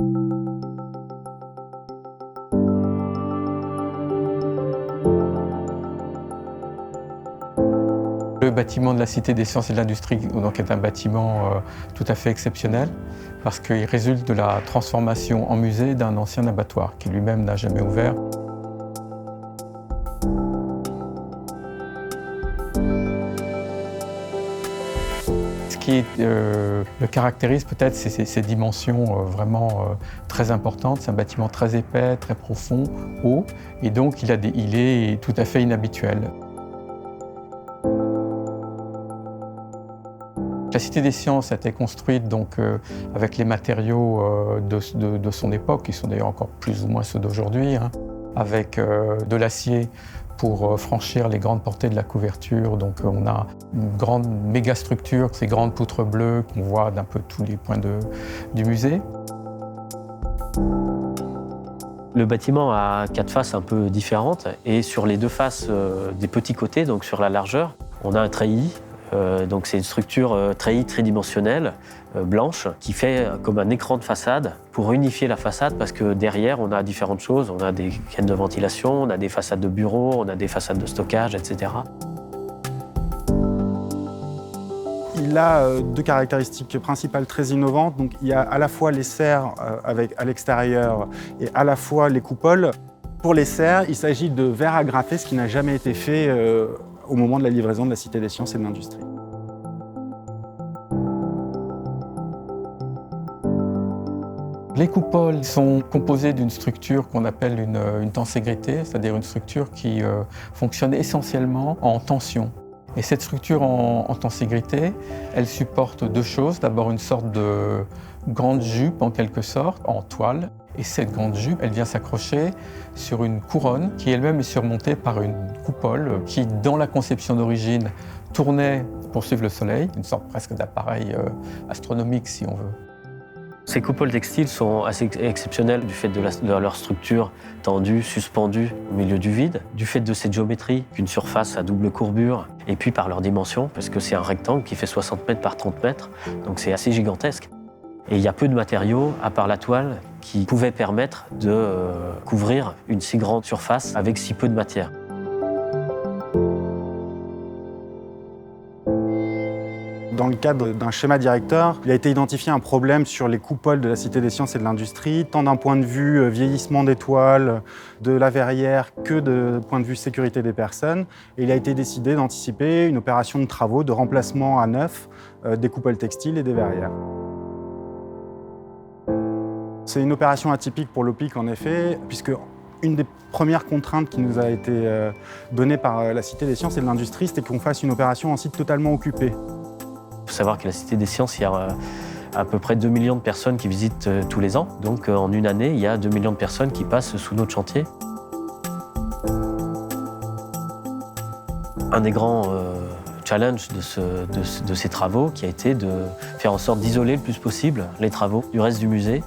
Le bâtiment de la Cité des sciences et de l'industrie donc, est un bâtiment tout à fait exceptionnel parce qu'il résulte de la transformation en musée d'un ancien abattoir qui lui-même n'a jamais ouvert. Ce qui le caractérise peut-être, c'est ses dimensions vraiment très importantes. C'est un bâtiment très épais, très profond, haut, et donc il est tout à fait inhabituel. La Cité des sciences a été construite donc, avec les matériaux de son époque, qui sont d'ailleurs encore plus ou moins ceux d'aujourd'hui, hein, avec de l'acier pour franchir les grandes portées de la couverture. Donc on a une grande méga-structure, ces grandes poutres bleues qu'on voit d'un peu tous les points du musée. Le bâtiment a 4 faces un peu différentes et sur les 2 faces des petits côtés, donc sur la largeur, on a un treillis. Donc c'est une structure treillis tridimensionnelle, blanche, qui fait comme un écran de façade pour unifier la façade parce que derrière, on a différentes choses. On a des caines de ventilation, on a des façades de bureaux, on a des façades de stockage, etc. Il a 2 caractéristiques principales très innovantes. Donc, il y a à la fois les serres à l'extérieur et à la fois les coupoles. Pour les serres, il s'agit de verre agrafé, ce qui n'a jamais été fait au moment de la livraison de la Cité des sciences et de l'industrie. Les coupoles sont composées d'une structure qu'on appelle une tenségrité, c'est-à-dire une structure qui fonctionne essentiellement en tension. Et cette structure en tenségrité, elle supporte 2 choses. D'abord une sorte de grande jupe en quelque sorte, en toile. Et cette grande jupe, elle vient s'accrocher sur une couronne qui elle-même est surmontée par une coupole qui, dans la conception d'origine, tournait pour suivre le soleil, une sorte presque d'appareil astronomique si on veut. Ces coupoles textiles sont assez exceptionnelles du fait de leur structure tendue, suspendue au milieu du vide, du fait de cette géométrie, une surface à double courbure, et puis par leur dimension, parce que c'est un rectangle qui fait 60 mètres par 30 mètres, donc c'est assez gigantesque. Et il y a peu de matériaux, à part la toile, qui pouvaient permettre de couvrir une si grande surface avec si peu de matière. Dans le cadre d'un schéma directeur, il a été identifié un problème sur les coupoles de la Cité des sciences et de l'industrie, tant d'un point de vue vieillissement des toiles, de la verrière, que de point de vue sécurité des personnes. Et il a été décidé d'anticiper une opération de travaux de remplacement à neuf des coupoles textiles et des verrières. C'est une opération atypique pour l'OPIC en effet, puisque une des premières contraintes qui nous a été donnée par la Cité des sciences et de l'industrie, c'était qu'on fasse une opération en site totalement occupé. Il faut savoir qu'à la Cité des sciences, il y a à peu près 2 millions de personnes qui visitent tous les ans. Donc en une année, il y a 2 millions de personnes qui passent sous notre chantier. Un des grands challenges de ces travaux qui a été de faire en sorte d'isoler le plus possible les travaux du reste du musée.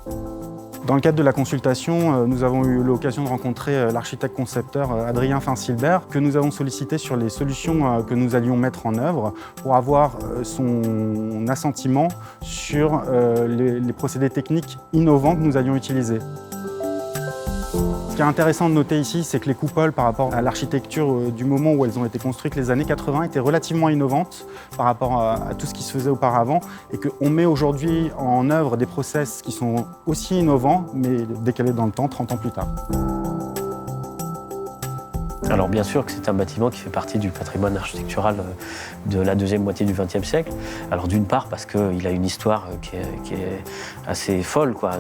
Dans le cadre de la consultation, nous avons eu l'occasion de rencontrer l'architecte concepteur Adrien Finsilbert, que nous avons sollicité sur les solutions que nous allions mettre en œuvre pour avoir son assentiment sur les procédés techniques innovants que nous allions utiliser. Ce qui est intéressant de noter ici, c'est que les coupoles, par rapport à l'architecture du moment où elles ont été construites, les années 80, étaient relativement innovantes par rapport à tout ce qui se faisait auparavant et qu'on met aujourd'hui en œuvre des process qui sont aussi innovants, mais décalés dans le temps, 30 ans plus tard. Alors bien sûr que c'est un bâtiment qui fait partie du patrimoine architectural de la deuxième moitié du XXe siècle. Alors d'une part parce qu'il a une histoire qui est assez folle, quoi.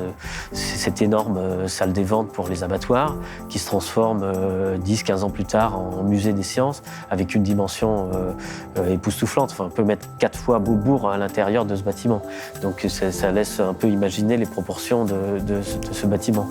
C'est cette énorme salle des ventes pour les abattoirs qui se transforme 10-15 ans plus tard en musée des sciences avec une dimension époustouflante. Enfin, on peut mettre 4 fois Beaubourg à l'intérieur de ce bâtiment. Donc ça laisse un peu imaginer les proportions de ce bâtiment.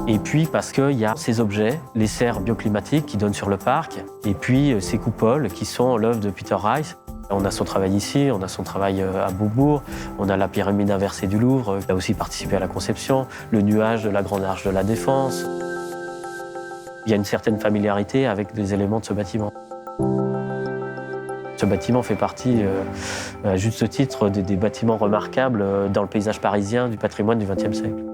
Et puis parce qu'il y a ces objets, les serres bioclimatiques qui donnent sur le parc, et puis ces coupoles qui sont l'œuvre de Peter Rice. On a son travail ici, on a son travail à Beaubourg, on a la pyramide inversée du Louvre, il a aussi participé à la conception, le nuage de la Grande Arche de la Défense. Il y a une certaine familiarité avec les éléments de ce bâtiment. Ce bâtiment fait partie, à juste titre, des bâtiments remarquables dans le paysage parisien du patrimoine du XXe siècle.